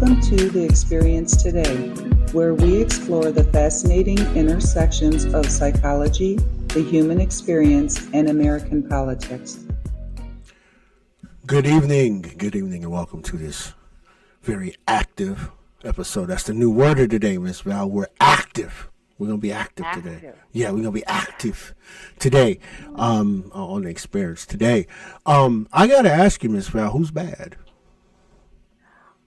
Welcome to The Experience Today, where we explore the fascinating intersections of psychology, the human experience, and American politics. Good evening, and welcome to this very active episode. That's the new word of today, Miss Val. We're active. We're gonna be active today. Yeah, we're gonna be active today. On the experience today. I gotta ask you, Miss Val, who's bad?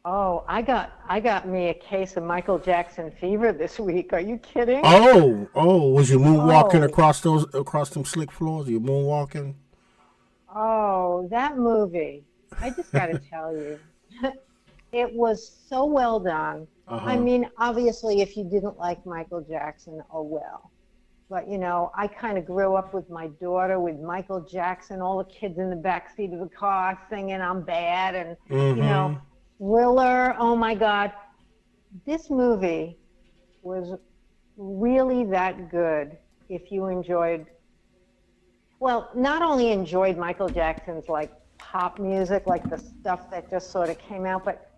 Oh, I got me a case of Michael Jackson fever this week. Are you kidding? Was you moonwalking Oh, across them slick floors? You moonwalking? oh, that movie. I just got to tell you, it was so well done. Uh I huh. mean, obviously, if you didn't like Michael Jackson, oh well. But I kind of grew up with my daughter with Michael Jackson, all the kids in the back seat of the car singing "I'm Bad" and you Mm-hmm. know, Thriller. Oh my God, this movie was really that good if you enjoyed, well, not only enjoyed Michael Jackson's like pop music, like the stuff that just sort of came out, but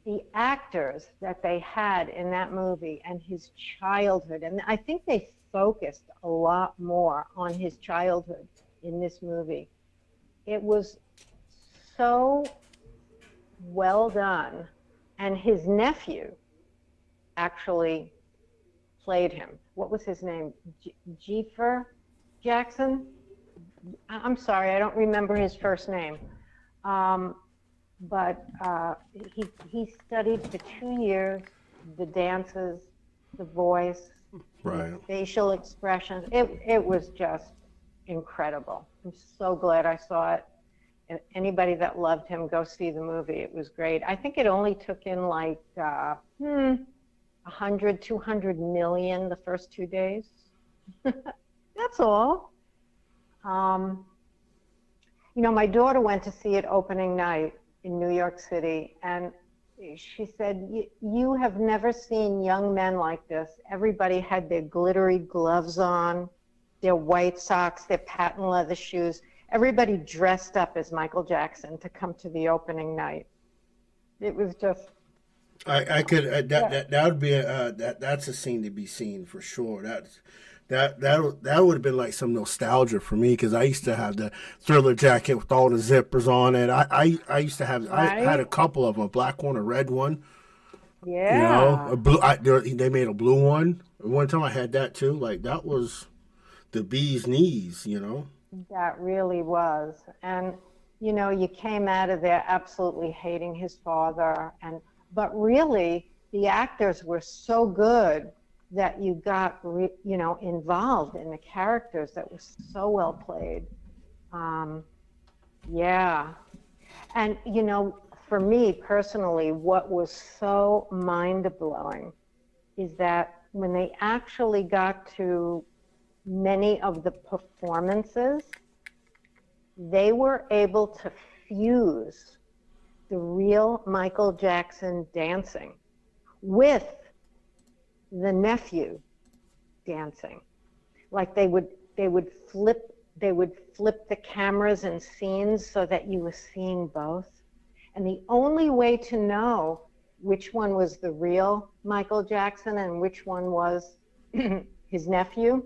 the actors that they had in that movie and his childhood. And I think they focused a lot more on his childhood in this movie. It was so well done. And his nephew actually played him. What was his name? Jefer Jackson? I'm sorry, I don't remember his first name. Um, but he studied for 2 years the dances, the voice, the Right. facial expressions. It was just incredible. I'm so glad I saw it. And anybody that loved him, go see the movie. It was great. I think it only took in like 100, 200 million the first 2 days. That's all. Um, my daughter went to see it opening night in New York City, and she said, you have never seen young men like this. Everybody had their glittery gloves on, their white socks, their patent leather shoes. Everybody dressed up as Michael Jackson to come to the opening night. It was just, I could yeah, that would be that's a scene to be seen for sure. That would have been like some nostalgia for me because I used to have the Thriller jacket with all the zippers on it. I used to have I had a right? couple of them, a black one, a red one. A Yeah, blue. They made a blue one. One time I had that too. Like that was the bee's knees. that really was. And, you came out of there absolutely hating his father. But really, the actors were so good that you got, involved in the characters that were so well played. Um, yeah. And, for me personally, what was so mind blowing is that when they actually got to many of the performances, they were able to fuse the real Michael Jackson dancing with the nephew dancing. Like they would flip the cameras and scenes so that you were seeing both. And the only way to know which one was the real Michael Jackson and which one was his nephew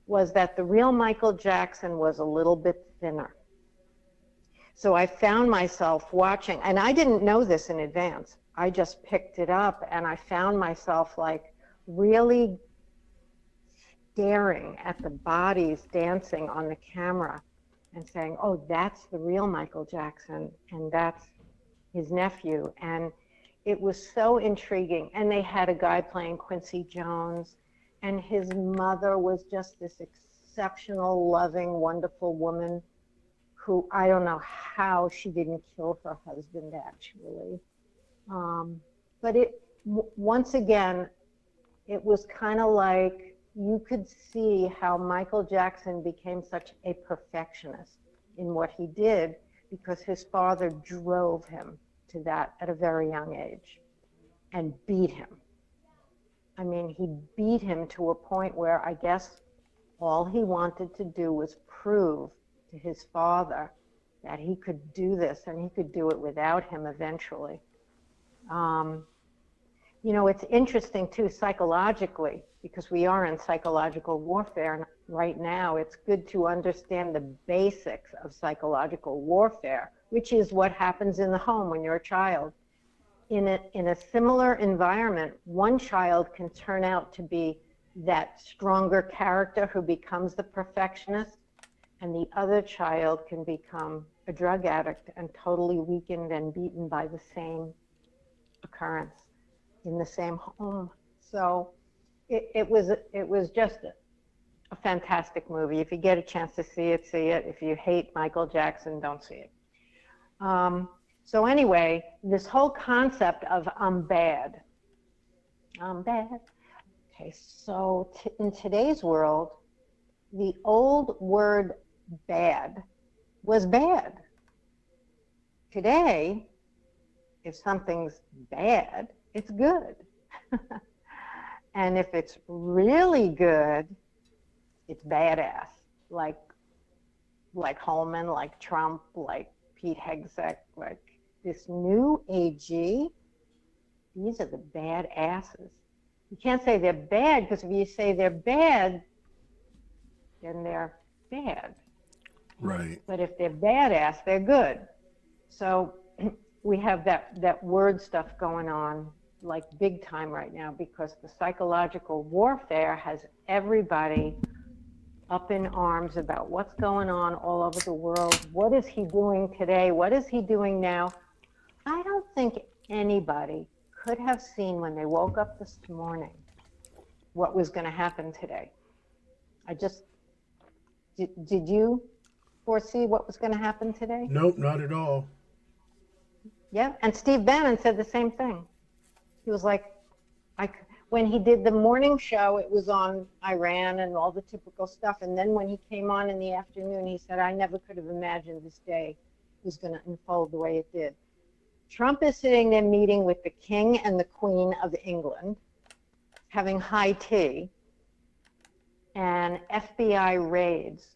was that the real Michael Jackson was a little bit thinner. So I found myself watching, and I didn't know this in advance. I just picked it up and I found myself like really staring at the bodies dancing on the camera and saying, oh, that's the real Michael Jackson and that's his nephew. And it was so intriguing. And they had a guy playing Quincy Jones, and his mother was just this exceptional, loving, wonderful woman who I don't know how she didn't kill her husband, actually. Um, but once again, it was kind of like you could see how Michael Jackson became such a perfectionist in what he did because his father drove him to that at a very young age and beat him. I mean, he beat him to a point where I guess all he wanted to do was prove to his father that he could do this and he could do it without him eventually. Um, It's interesting too psychologically, because we are in psychological warfare right now. It's good to understand the basics of psychological warfare, which is what happens in the home when you're a child. In a similar environment, one child can turn out to be that stronger character who becomes the perfectionist, and the other child can become a drug addict and totally weakened and beaten by the same occurrence in the same home. So it was just a fantastic movie. If you get a chance to see it, see it. If you hate Michael Jackson, don't see it. So anyway, this whole concept of I'm bad. Okay, so in today's world, the old word bad was bad. Today, if something's bad, it's good. And if it's really good, it's badass. Like Holman, like Trump, like Pete Hegseth, like this new AG. These are the bad asses. You can't say they're bad, because if you say they're bad, then they're bad. Right. But if they're badass, they're good. So we have that word stuff going on like big time right now, because the psychological warfare has everybody up in arms about what's going on all over the world. What is he doing today? What is he doing now? I don't think anybody could have seen when they woke up this morning what was going to happen today. Did you foresee what was going to happen today? Nope, not at all. Yeah, and Steve Bannon said the same thing. He was like, when he did the morning show, it was on Iran and all the typical stuff. And then when he came on in the afternoon, he said, I never could have imagined this day was going to unfold the way it did. Trump is sitting there meeting with the King and the Queen of England, having high tea, and FBI raids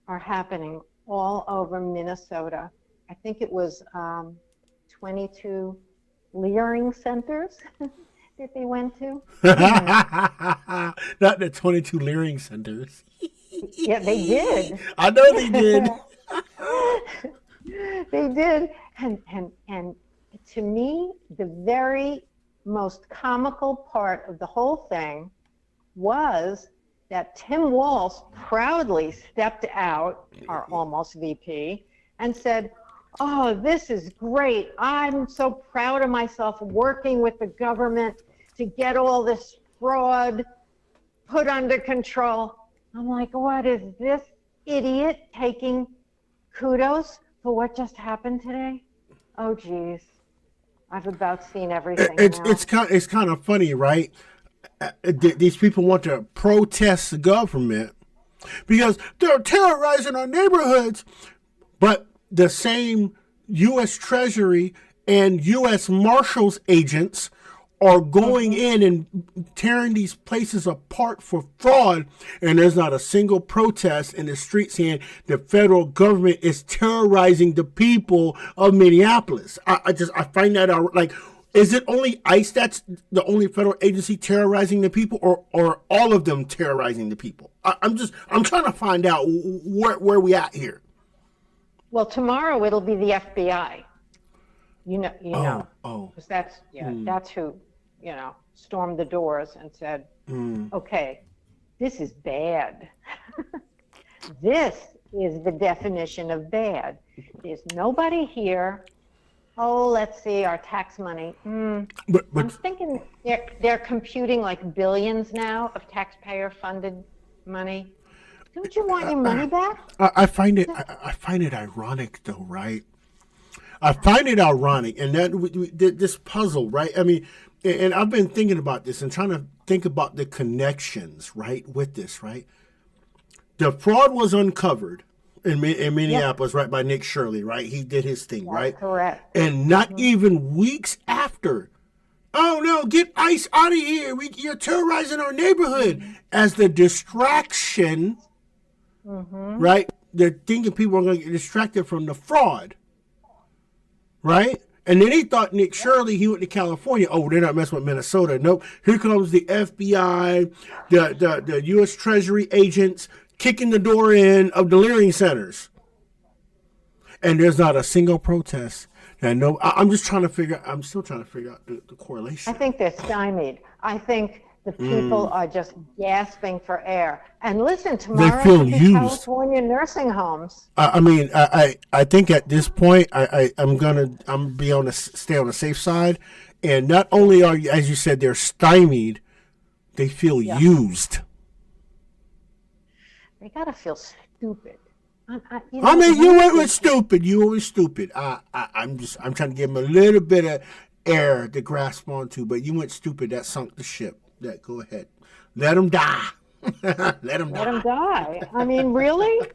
are happening all over Minnesota. I think it was 22 Leering centers that they went to. Not the 22 Leering centers. Yeah, they did. I know they did. They did. And to me, the very most comical part of the whole thing was that Tim Walz proudly stepped out, our almost VP, and said, oh, this is great. I'm so proud of myself working with the government to get all this fraud put under control. I'm like, what is this idiot taking kudos for what just happened today? Oh, geez. I've about seen everything now. It's kind of funny, right? These people want to protest the government because they're terrorizing our neighborhoods, but the same U.S. Treasury and U.S. Marshals agents are going in and tearing these places apart for fraud, and there's not a single protest in the street saying the federal government is terrorizing the people of Minneapolis. I find that out. Like, is it only ICE that's the only federal agency terrorizing the people, or all of them terrorizing the people? I'm trying to find out where we at here. Well, tomorrow it'll be the FBI. You know, because that's who, stormed the doors and said, okay, this is bad. This is the definition of bad. There's nobody here. Oh, let's see, our tax money. But I'm thinking they're computing like billions now of taxpayer-funded money. Don't you want your money back? I find it ironic, though, right? I find it ironic, and that this puzzle, right? I mean, and I've been thinking about this and trying to think about the connections, right, with this, right? The fraud was uncovered in Minneapolis, right, by Nick Shirley, right? He did his thing, right? Correct. And not even weeks after, oh no, get ICE out of here! You're terrorizing our neighborhood as the distraction. Right? They're thinking people are going to get distracted from the fraud. Right? And then he thought Nick Shirley, he went to California. Oh, they're not messing with Minnesota. Nope. Here comes the FBI, the U.S. Treasury agents kicking the door in of the Leering centers. And there's not a single protest. And no, I'm still trying to figure out the correlation. I think they're stymied. I think the people are just gasping for air. And listen, tomorrow feel will be used. California nursing homes. I think at this point, I'm gonna stay on the safe side. And not only are you, as you said, they're stymied, they feel used. They gotta feel stupid. You went with stupid. You were stupid. I'm trying to give him a little bit of air to grasp onto, but you went stupid. That sunk the ship. Go ahead. Let him die. Let him die. I mean, really?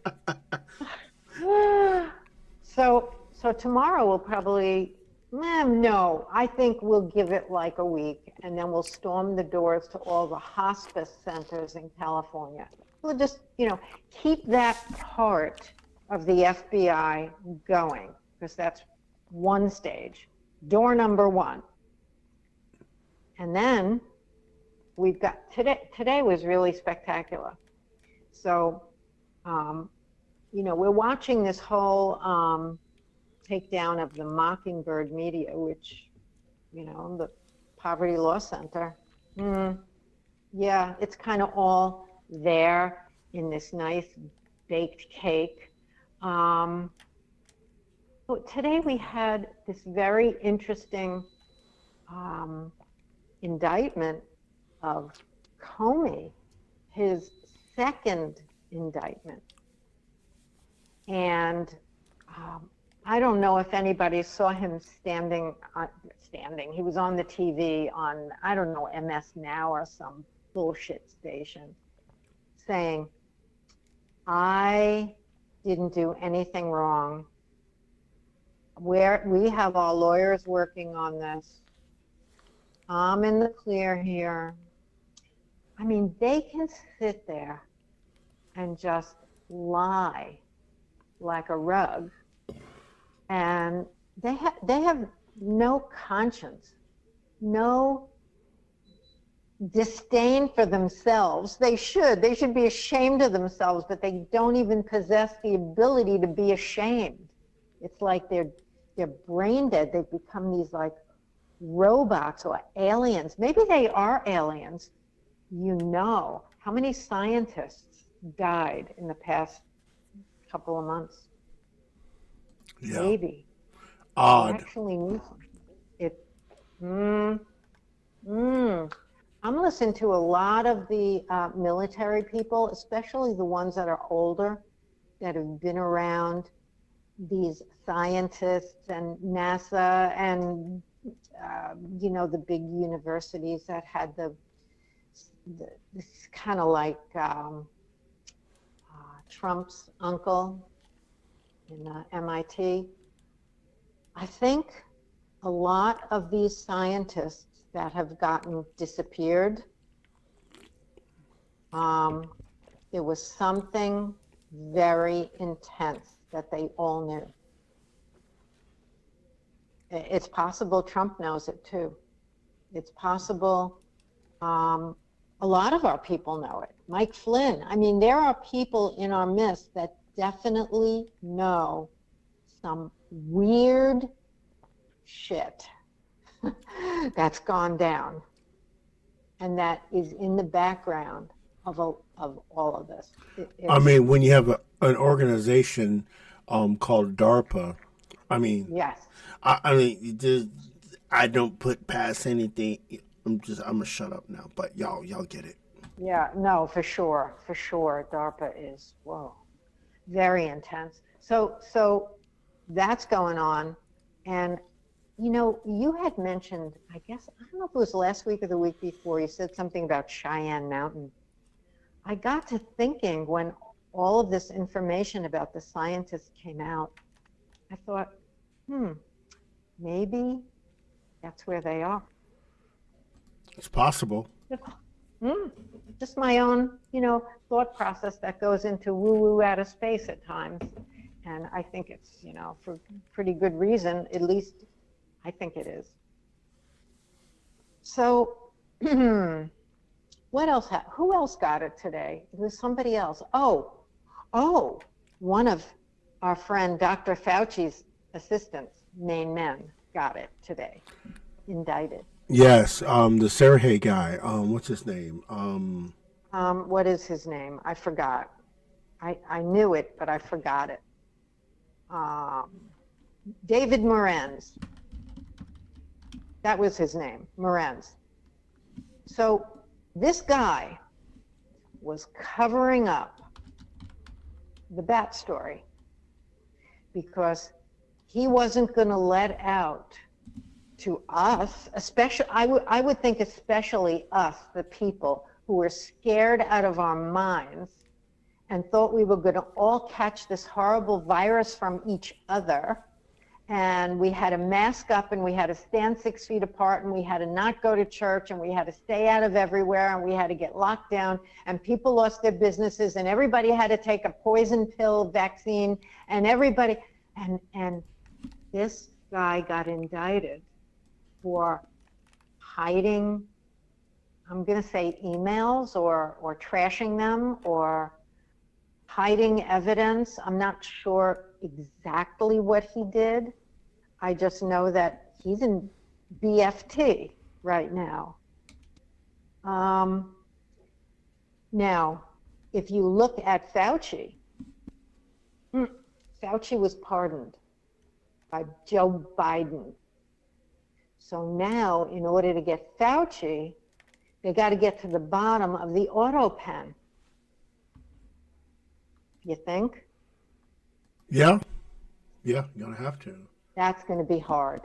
So tomorrow we'll probably, no, I think we'll give it like a week, and then we'll storm the doors to all the hospice centers in California. We'll just, keep that part of the FBI going, because that's one stage, door number one. And then we've got, today was really spectacular. So, we're watching this whole takedown of the Mockingbird Media, which, the Poverty Law Center. Yeah, it's kind of all there in this nice baked cake. But today we had this very interesting indictment of Comey, his second indictment. And I don't know if anybody saw him standing. He was on the TV on, I don't know, MS Now or some bullshit station, saying, I didn't do anything wrong. We have our lawyers working on this. I'm in the clear here. I mean, they can sit there and just lie like a rug, and they have no conscience, no disdain for themselves. They should be ashamed of themselves, but they don't even possess the ability to be ashamed. It's like they're brain dead. They've become these like robots or aliens. Maybe they are aliens. How many scientists died in the past couple of months? Yeah. Maybe. Odd. Actually, I'm listening to a lot of the military people, especially the ones that are older, that have been around these scientists and NASA and the big universities that had this kind of like Trump's uncle in MIT. I think a lot of these scientists that have gotten disappeared, there was something very intense that they all knew. It's possible Trump knows it too. It's possible a lot of our people know it. Mike Flynn. I mean, there are people in our midst that definitely know some weird shit that's gone down, and that is in the background of all of this. I mean, when you have an organization called DARPA, I mean, yes. I don't put past anything. I'm gonna shut up now, but y'all get it. Yeah, no, for sure. DARPA is, very intense. So that's going on. And, you had mentioned, I guess, I don't know if it was last week or the week before, you said something about Cheyenne Mountain. I got to thinking when all of this information about the scientists came out, I thought, maybe that's where they are. It's possible. Just my own, thought process that goes into woo-woo out of space at times. And I think it's, for pretty good reason, at least I think it is. So, what else? Who else got it today? It was somebody else. Oh, one of our friend Dr. Fauci's assistants, main men, got it today, indicted. Yes, the Sergey guy. What's his name? What is his name? I forgot. I knew it, but I forgot it. David Morenz. That was his name, Morenz. So this guy was covering up the bat story because he wasn't going to let out to us, especially, I would think especially us, the people who were scared out of our minds and thought we were going to all catch this horrible virus from each other. And we had to mask up and we had to stand 6 feet apart and we had to not go to church and we had to stay out of everywhere and we had to get locked down and people lost their businesses and everybody had to take a poison pill vaccine and everybody, and this guy got indicted for hiding, I'm going to say emails or trashing them or hiding evidence. I'm not sure exactly what he did. I just know that he's in BFT right now. Now, if you look at Fauci, Fauci was pardoned by Joe Biden. So now, in order to get Fauci, they got to get to the bottom of the auto pen. You think? Yeah, you're gonna have to. That's going to be hard.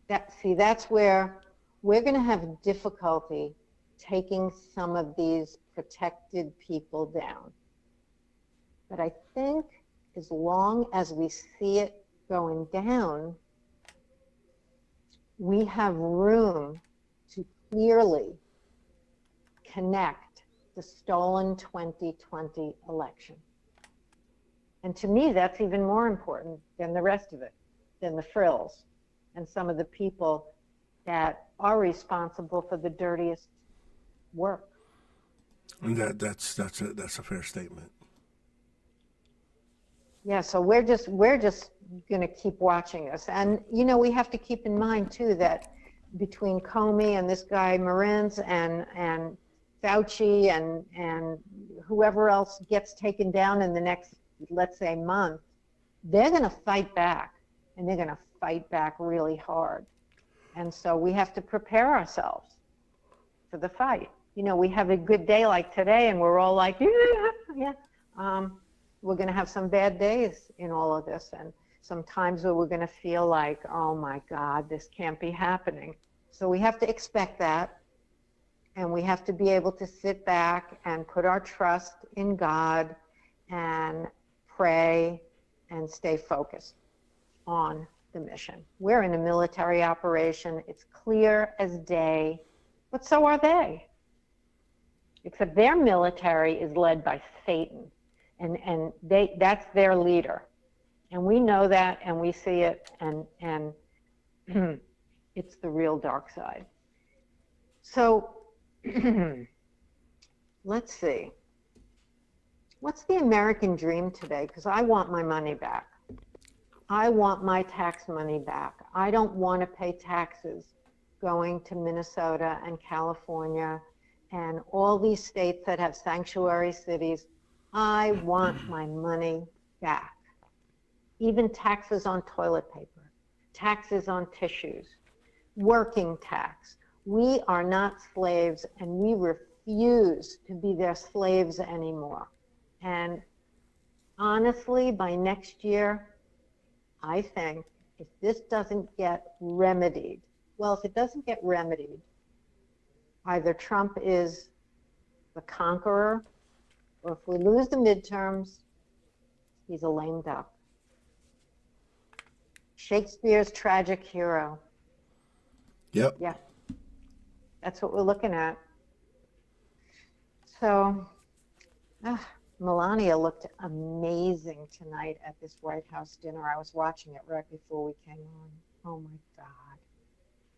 That's where we're going to have difficulty taking some of these protected people down. But I think as long as we see it going down, we have room to clearly connect the stolen 2020 election. And to me, that's even more important than the rest of it, than the frills and some of the people that are responsible for the dirtiest work. And that's a fair statement. Yeah, so we're just going to keep watching this. And, you know, we have to keep in mind, too, that between Comey and this guy Morenz and Fauci and whoever else gets taken down in the next, let's say, month, they're going to fight back, and they're going to fight back really hard. And so we have to prepare ourselves for the fight. You know, we have a good day like today, and we're all like, yeah. We're going to have some bad days in all of this, and some times where we're going to feel like, oh my God, this can't be happening. So we have to expect that, and we have to be able to sit back and put our trust in God and pray and stay focused on the mission. We're in a military operation. It's clear as day, but so are they. Except their military is led by Satan. And that's their leader. And we know that, and we see it, and it's the real dark side. So let's see. What's the American dream today? Because I want my money back. I want my tax money back. I don't want to pay taxes going to Minnesota and California and all these states that have sanctuary cities. I want my money back. Even taxes on toilet paper, taxes on tissues, working tax. We are not slaves, and we refuse to be their slaves anymore. And honestly, by next year, I think if this doesn't get remedied, well, if it doesn't get remedied, either Trump is the conqueror, or if we lose the midterms, he's a lame duck. Shakespeare's tragic hero. Yep. Yeah, that's what we're looking at. So, Melania looked amazing tonight at this White House dinner. I was watching it right before we came on. Oh my God.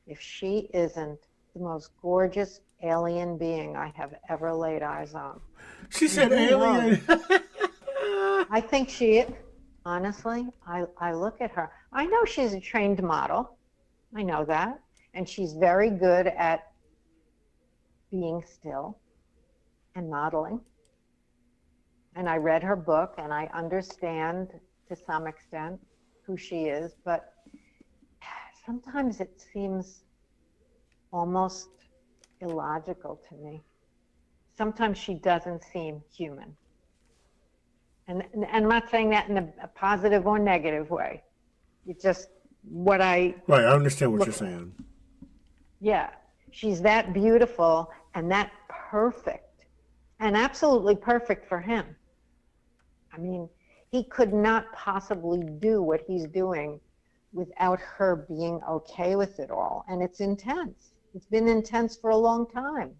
if she isn't the most gorgeous alien being I have ever laid eyes on. She said Who alien. I think she is. Honestly, I look at her. I know she's a trained model. I know that. And she's very good at being still and modeling. And I read her book and I understand to some extent who she is, but sometimes it seems almost illogical to me. Sometimes she doesn't seem human. And I'm not saying that in a positive or negative way. It's just what I... Right, I understand what you're saying. Yeah, she's that beautiful and that perfect, and absolutely perfect for him. I mean, he could not possibly do what he's doing without her being okay with it all. And it's intense. It's been intense for a long time.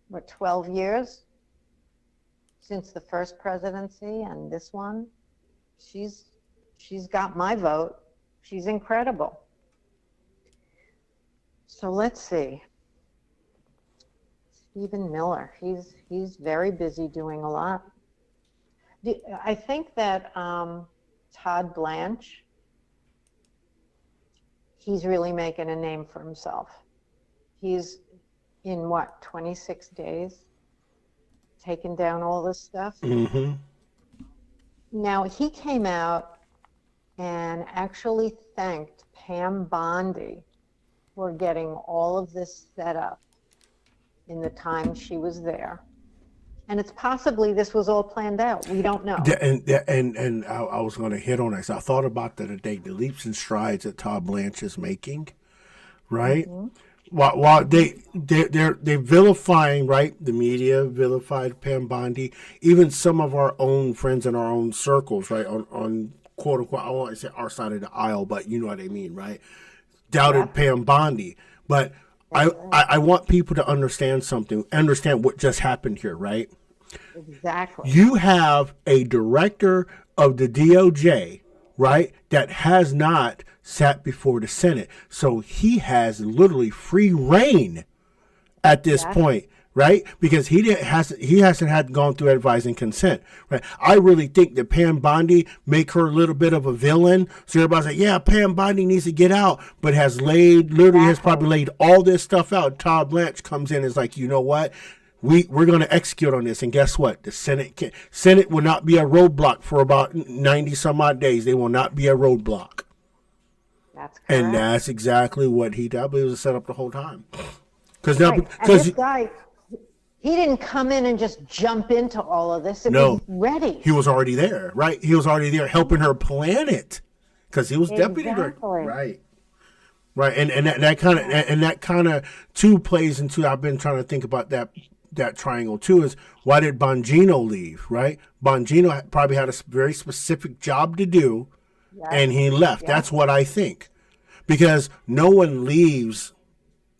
What, 12 years since the first presidency, and this one? She's got my vote. She's incredible. So let's see. Stephen Miller, he's very busy doing a lot. I think that Todd Blanche, he's really making a name for himself. He's in what, 26 days, taking down all this stuff? Mm-hmm. Now, he came out and actually thanked Pam Bondi for getting all of this set up in the time she was there. And it's possibly this was all planned out. We don't know. And I was going to hit on this. I thought about that today, the leaps and strides that Todd Blanche is making, right? Mm-hmm. While they're vilifying, right? The media vilified Pam Bondi. Even some of our own friends in our own circles, right? On quote unquote, I don't want to say our side of the aisle, but you know what I mean, right? Doubted Pam Bondi. But I want people to understand something, understand what just happened here, right? Exactly. You have a director of the DOJ, right, that has not sat before the Senate. So he has literally free reign at this point, right? Because he hasn't had gone through advice and consent, right? I really think that Pam Bondi make her a little bit of a villain. So everybody's like, yeah, Pam Bondi needs to get out, but has probably laid all this stuff out. Todd Blanche comes in and is like, you know what? We're going to execute on this. And guess what? The Senate will not be a roadblock for about 90 some odd days. They will not be a roadblock. That's correct. And that's exactly what he did. I believe it was set up the whole time. Because this guy, he didn't come in and just jump into all of this. It was ready. He was already there, right? He was already there helping her plan it, because he was deputy director, right? Right, and that kind of too plays into. I've been trying to think about that triangle too. Is why did Bongino leave? Right, Bongino probably had a very specific job to do, and he left. Yes. That's what I think, because no one leaves,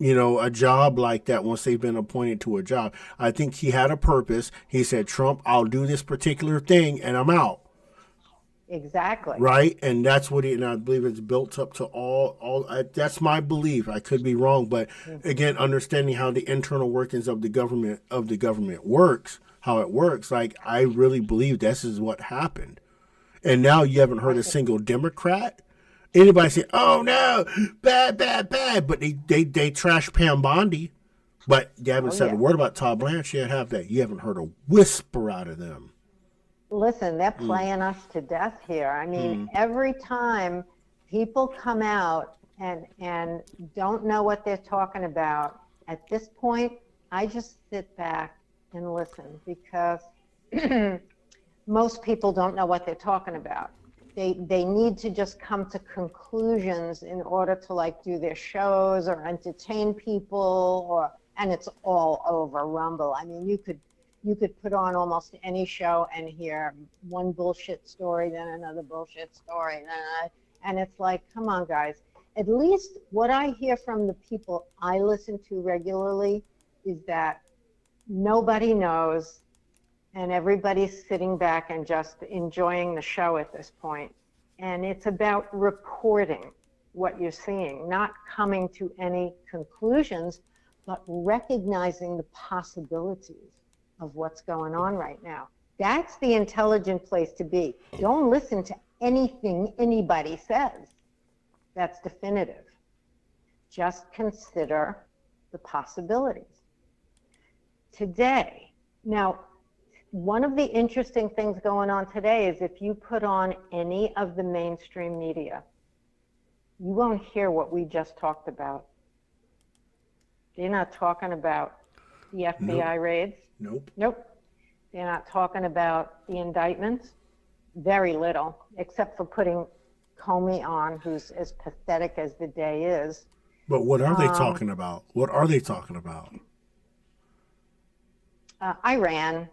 a job like that once they've been appointed to a job. I think he had a purpose. He said, Trump, I'll do this particular thing and I'm out. Exactly. Right. And that's what and I believe it's built up to all that's my belief. I could be wrong, but again, understanding how the internal workings of the government works, how it works. Like, I really believe this is what happened. And now you haven't heard a single Democrat, anybody say, oh no, bad, but they trash Pam Bondi, but you haven't said a word about Todd Blanche yet, have they? You haven't heard a whisper out of them. Listen, they're playing us to death here. I mean, every time people come out and don't know what they're talking about, at this point, I just sit back and listen, because most people don't know what they're talking about. They need to just come to conclusions in order to do their shows or entertain people, and it's all over Rumble. I mean, you could put on almost any show and hear one bullshit story, then another bullshit story, and it's like, come on, guys. At least what I hear from the people I listen to regularly is that nobody knows, and everybody's sitting back and just enjoying the show at this point. And it's about reporting. what you're seeing, not coming to any conclusions, but recognizing the possibilities of what's going on right now. That's the intelligent place to be. Don't listen to anything anybody says that's definitive. Just consider the possibilities. Today, now, one of the interesting things going on today is if you put on any of the mainstream media, you won't hear what we just talked about. They're not talking about the FBI raids. Nope. They're not talking about the indictments. Very little, except for putting Comey on, who's as pathetic as the day is. But what are they talking about? What are they talking about? Iran,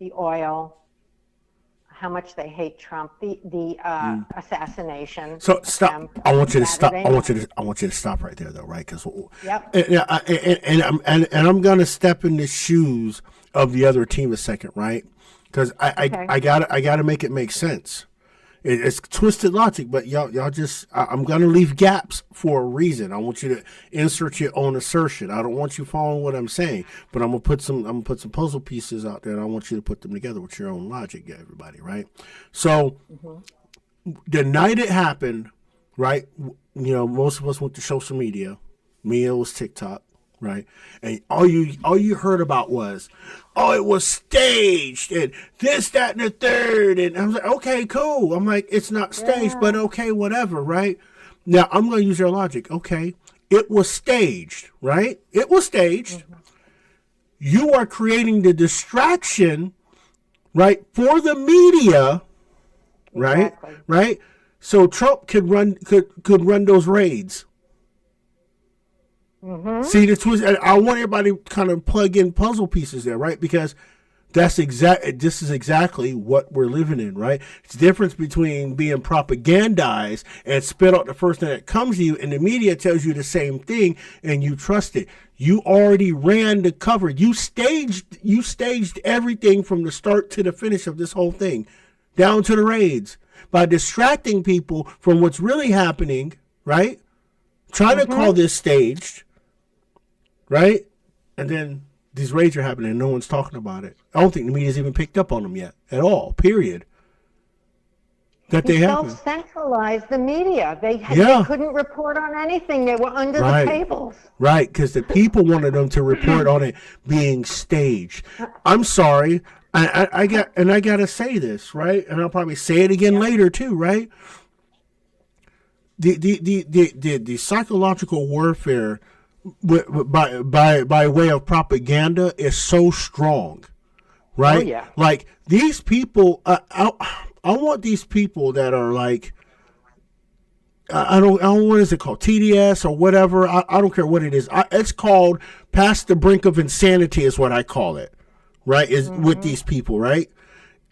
the oil, how much they hate Trump, the assassination. So stop. I want you to stop. I want you to stop right there, though, right? Because and I'm gonna step in the shoes of the other team a second, right? Because I gotta make it make sense. It's twisted logic, but y'all just I'm gonna leave gaps for a reason. I want you to insert your own assertion. I don't want you following what I'm saying, but I'm gonna put some puzzle pieces out there, and I want you to put them together with your own logic, everybody, right? So the night it happened, right? Most of us went to social media. Me, it was TikTok. Right, and all you heard about was, it was staged and this, that, and the third, and I was like, okay, cool. I'm like, it's not staged, but okay, whatever, right? Now I'm going to use your logic. Okay, it was staged, right? It was staged. You are creating the distraction, right, for the media, right? Exactly. Right. So Trump could run those raids. See the twist. I want everybody to kind of plug in puzzle pieces there, right? Because this is exactly what we're living in, right? It's the difference between being propagandized and spit out the first thing that comes to you, and the media tells you the same thing, and you trust it. You already ran the cover. You staged everything from the start to the finish of this whole thing, down to the raids, by distracting people from what's really happening, right? Trying to call this staged. Right? And then these raids are happening and no one's talking about it. I don't think the media's even picked up on them yet at all, period. That they happen. Self-centralized the media. They couldn't report on anything. They were under the tables. Right, because the people wanted them to report on it being staged. I'm sorry. I got to say this, right? And I'll probably say it again later too, right? The psychological warfare by way of propaganda is so strong, right? Oh, yeah. Like these people, I want these people that are like, I don't what is it called, TDS or whatever. I don't care what it is. It's called past the brink of insanity is what I call it, right? Is with these people, right?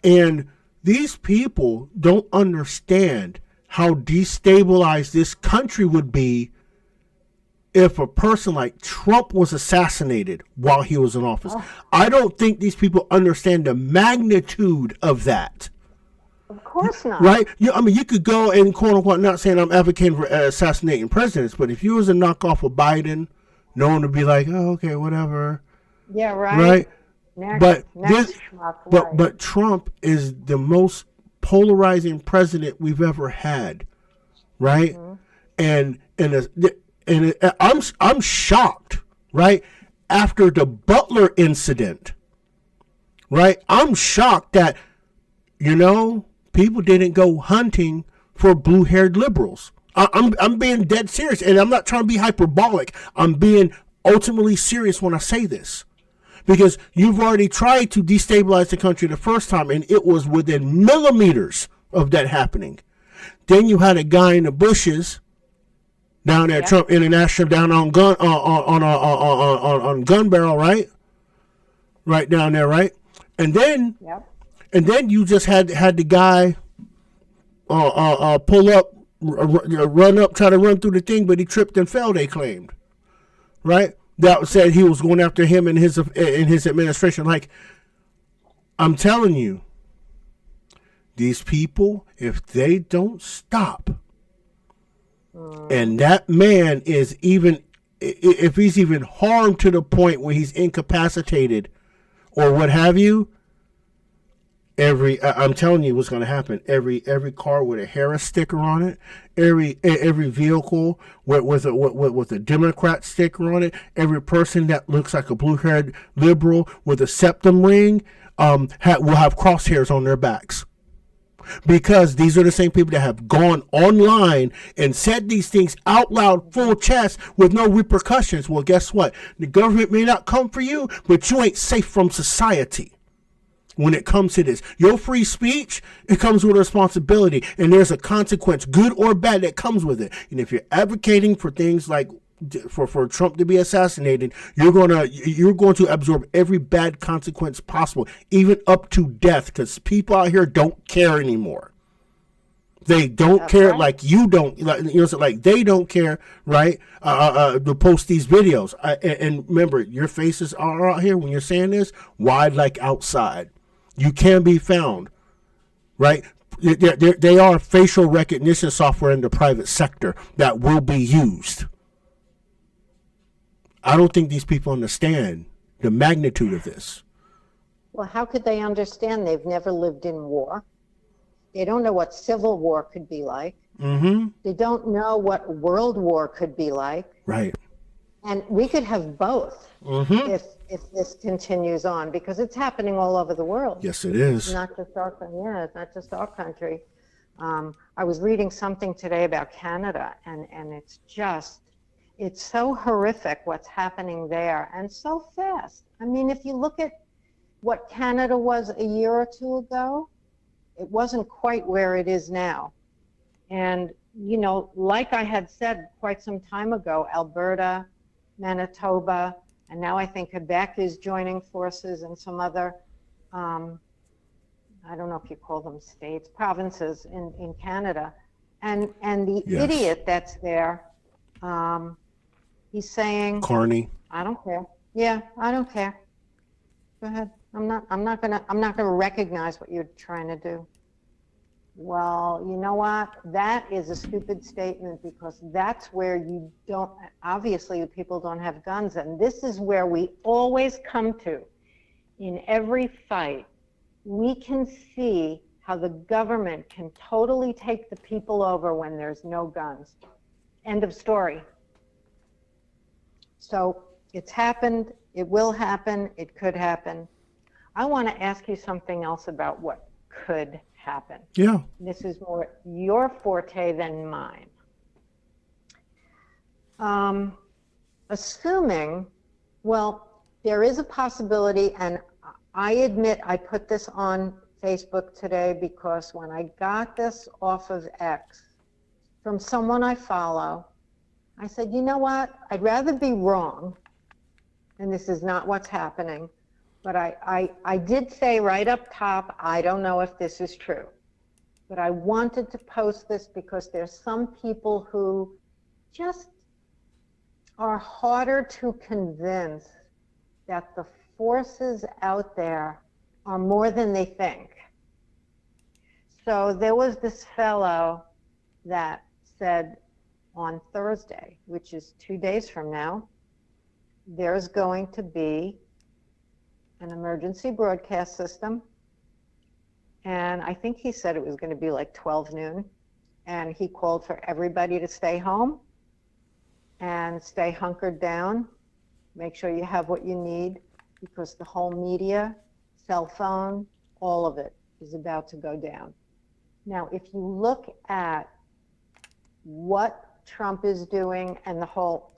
And these people don't understand how destabilized this country would be if a person like Trump was assassinated while he was in office. I don't think these people understand the magnitude of that. Of course not. Right? I mean, you could go and quote unquote, not saying I'm advocating for assassinating presidents, but if you was a knockoff of Biden, no one would be like, oh, okay, whatever. Yeah, right. Right? But Trump is the most polarizing president we've ever had. Right? And I'm shocked, right? After the Butler incident, right? I'm shocked that, people didn't go hunting for blue-haired liberals. I'm being dead serious, and I'm not trying to be hyperbolic. I'm being ultimately serious when I say this. Because you've already tried to destabilize the country the first time, and it was within millimeters of that happening. Then you had a guy in the bushes down there, Trump International, down on Gun Barrel, right? Right down there, right? And then, you just had the guy pull up, run up, try to run through the thing, but he tripped and fell. They claimed, right? That said he was going after him and his administration. Like, I'm telling you, these people, if they don't stop, And that man is even, if he's even harmed to the point where he's incapacitated or what have you, I'm telling you what's going to happen. Every car with a Harris sticker on it, every vehicle with a Democrat sticker on it, every person that looks like a blue-haired liberal with a septum ring will have crosshairs on their backs. Because these are the same people that have gone online and said these things out loud, full chest, with no repercussions. Well, guess what? The government may not come for you, but you ain't safe from society. When it comes to this, your free speech, it comes with a responsibility, and there's a consequence, good or bad, that comes with it. And if you're advocating for things like for Trump to be assassinated, you're going to absorb every bad consequence possible, even up to death, because people out here don't care anymore. They don't care, right? Like you don't, like they don't care, right? To post these videos. And remember, your faces are out here when you're saying this, wide like outside. You can be found, right? They are facial recognition software in the private sector that will be used. I don't think these people understand the magnitude of this. Well, how could they understand? They've never lived in war. They don't know what civil war could be like. Mm-hmm. They don't know what world war could be like. Right. And we could have both if this continues on, because it's happening all over the world. Yes, it is. It's not just our country. I was reading something today about Canada, and it's so horrific what's happening there, and so fast. I mean, if you look at what Canada was a year or two ago, it wasn't quite where it is now. And, like I had said quite some time ago, Alberta, Manitoba, and now I think Quebec is joining forces, and some other, I don't know if you call them states, provinces in Canada. And the Yes. idiot that's there, he's saying, Carney. I don't care. Yeah, I don't care. Go ahead. I'm not gonna recognize what you're trying to do. Well, you know what? That is a stupid statement, because that's where obviously people don't have guns, and this is where we always come to in every fight. We can see how the government can totally take the people over when there's no guns. End of story. So it's happened, it will happen, it could happen. I want to ask you something else about what could happen. Yeah. This is more your forte than mine. Assuming, there is a possibility, and I admit I put this on Facebook today because when I got this off of X from someone I follow, I said, you know what? I'd rather be wrong, and this is not what's happening. But I did say right up top, I don't know if this is true. But I wanted to post this because there's some people who just are harder to convince that the forces out there are more than they think. So there was this fellow that said on Thursday, which is 2 days from now, there's going to be an emergency broadcast system, and I think he said it was going to be like 12 noon, and he called for everybody to stay home and stay hunkered down, make sure you have what you need, because the whole media, cell phone, all of it is about to go down. Now, if you look at what Trump is doing and the whole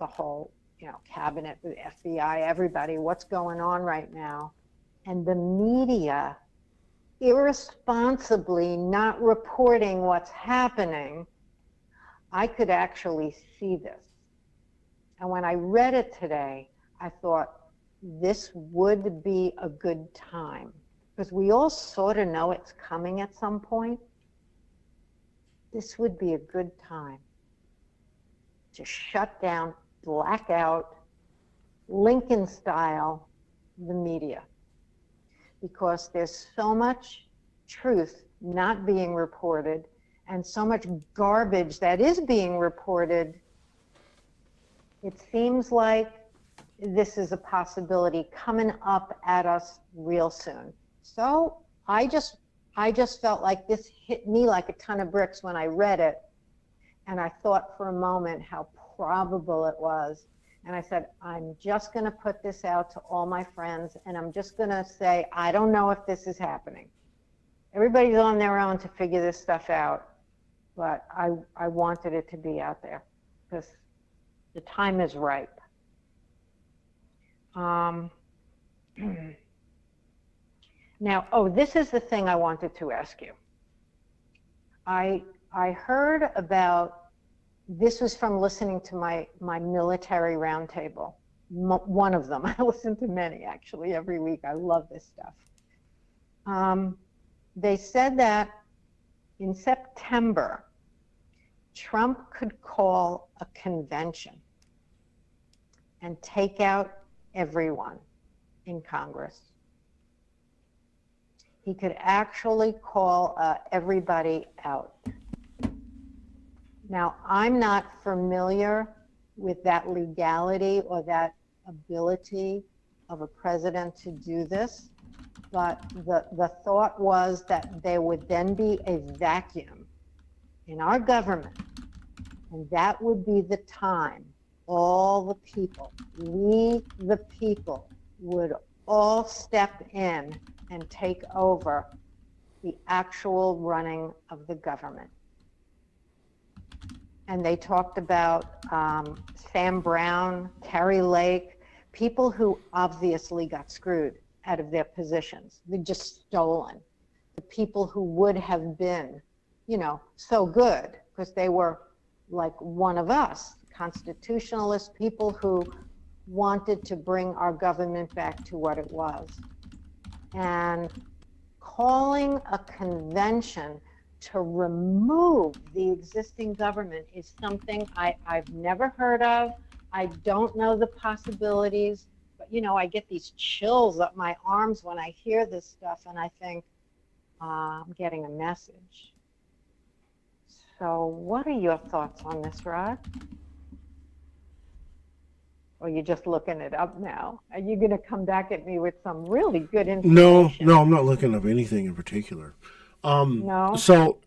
cabinet, the FBI, everybody, what's going on right now, and the media irresponsibly not reporting what's happening, I could actually see this. And when I read it today, I thought this would be a good time, because we all sort of know it's coming at some point. This would be a good time to shut down, black out, Lincoln style, the media, because there's so much truth not being reported, and so much garbage that is being reported, it seems like this is a possibility coming up at us real soon. So I just felt like this hit me like a ton of bricks when I read it. And I thought for a moment how probable it was. And I said, I'm just going to put this out to all my friends, and I'm just going to say, I don't know if this is happening. Everybody's on their own to figure this stuff out, but I wanted it to be out there because the time is ripe. Now, this is the thing I wanted to ask you. I heard about, this was from listening to my military roundtable, one of them. I listen to many, actually, every week. I love this stuff. They said that in September, Trump could call a convention and take out everyone in Congress. He could actually call everybody out. Now, I'm not familiar with that legality or that ability of a president to do this, but the thought was that there would then be a vacuum in our government, and that would be the time all the people, we the people, would all step in and take over the actual running of the government. And they talked about Sam Brown, Terry Lake, people who obviously got screwed out of their positions. They're just stolen. The people who would have been, so good because they were like one of us, constitutionalist people who wanted to bring our government back to what it was. And calling a convention to remove the existing government is something I've never heard of. I don't know the possibilities, but I get these chills up my arms when I hear this stuff, and I think, I'm getting a message. So what are your thoughts on this, Rod? Or you're just looking it up now? Are you going to come back at me with some really good information? No, I'm not looking up anything in particular. No. So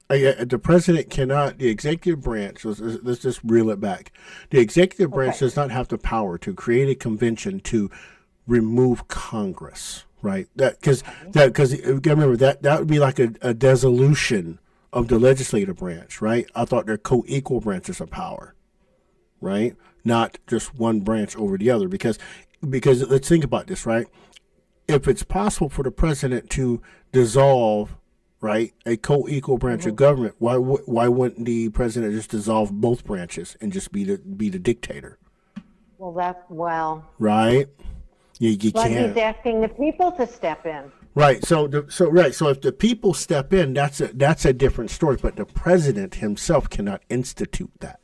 the president cannot, the executive branch, let's just reel it back. The executive branch does not have the power to create a convention to remove Congress, right? Because remember that would be like a dissolution of the legislative branch, right? I thought they're co-equal branches of power, right? Not just one branch over the other, because let's think about this, right? If it's possible for the president to dissolve, right, a co-equal branch of government, why wouldn't the president just dissolve both branches and just be the dictator? Well. Right. You but can't. He's asking the people to step in. Right. So if the people step in, that's a different story. But the president himself cannot institute that.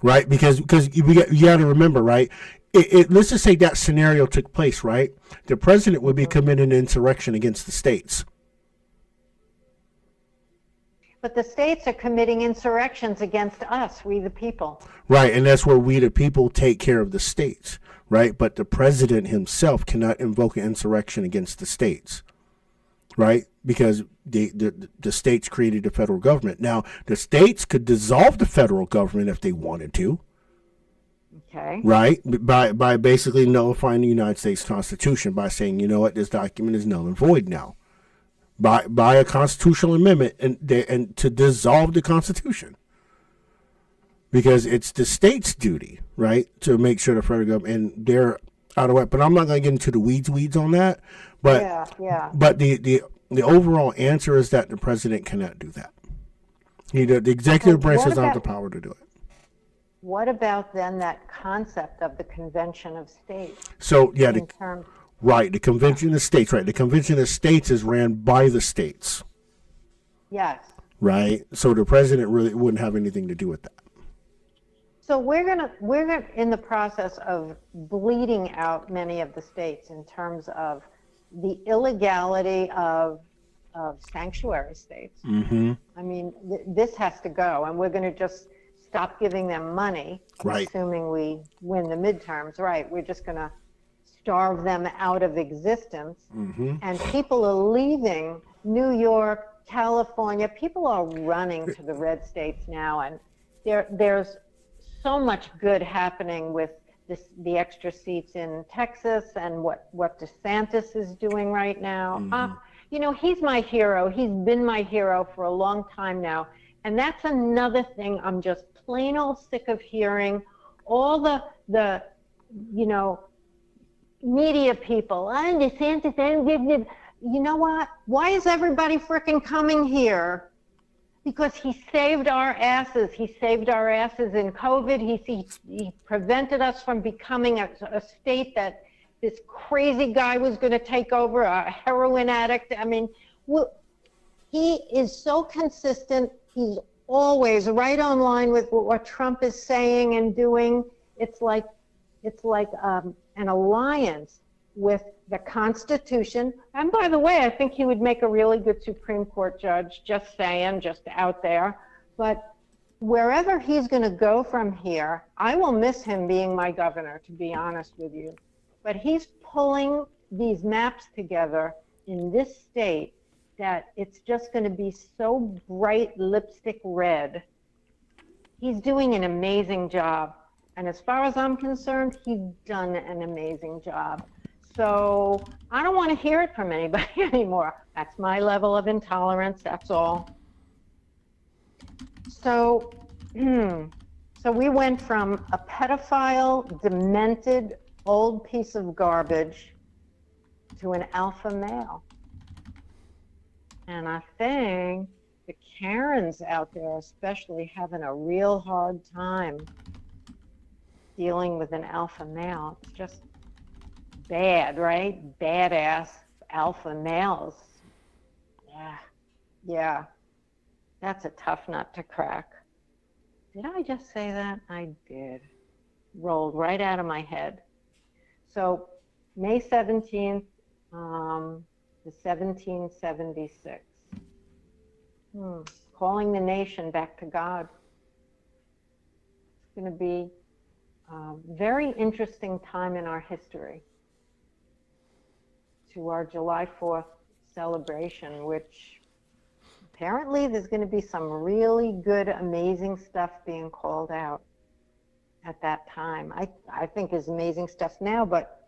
Right, because you got to remember, right? Let's just say that scenario took place, right? The president would be committing an insurrection against the states. But the states are committing insurrections against us, we the people. Right, and that's where we the people take care of the states, right? But the president himself cannot invoke an insurrection against the states, right? Because the states created the federal government. Now, the states could dissolve the federal government if they wanted to. Okay. Right? By basically nullifying the United States Constitution by saying, you know what, this document is null and void now. By a constitutional amendment and to dissolve the Constitution. Because it's the state's duty, right, to make sure the federal government, and they're out of whack. But I'm not going to get into the weeds on that. But yeah. But the overall answer is that the president cannot do that. The executive branch does not have the power to do it. What about then that concept of the Convention of States? So yeah, the Convention of States, right? The Convention of States is ran by the states. Yes. Right. So the president really wouldn't have anything to do with that. So we're gonna in the process of bleeding out many of the states in terms of the illegality of of sanctuary states. Mm-hmm. I mean, this has to go, and we're going to just stop giving them money, Right. assuming we win the midterms, right? We're just going to starve them out of existence. Mm-hmm. And people are leaving New York, California. People are running to the red states now, and there's so much good happening with the extra seats in Texas and what DeSantis is doing right now. Mm-hmm. He's my hero. He's been my hero for a long time now. And that's another thing I'm just plain old sick of hearing. All the media people, DeSantis, you know what? Why is everybody freaking coming here? Because he saved our asses. He saved our asses in COVID. He prevented us from becoming a state that this crazy guy was going to take over, a heroin addict. I mean, he is so consistent. He's always right on line with what Trump is saying and doing. It's like an alliance with the Constitution. And by the way, I think he would make a really good Supreme Court judge, just saying, just out there. But wherever he's going to go from here, I will miss him being my governor, to be honest with you. But he's pulling these maps together in this state that it's just going to be so bright lipstick red. He's doing an amazing job. And as far as I'm concerned, he's done an amazing job. So I don't want to hear it from anybody anymore. That's my level of intolerance, that's all. So we went from a pedophile, demented, old piece of garbage to an alpha male. And I think the Karens out there especially having a real hard time dealing with an alpha male. It's just bad, right? Badass alpha males. Yeah. That's a tough nut to crack. Did I just say that? I did. Rolled right out of my head. So May 17th, the 1776. Calling the nation back to God. It's going to be a very interesting time in our history. To our July 4th celebration, which apparently there's going to be some really good, amazing stuff being called out at that time. I think there's amazing stuff now, but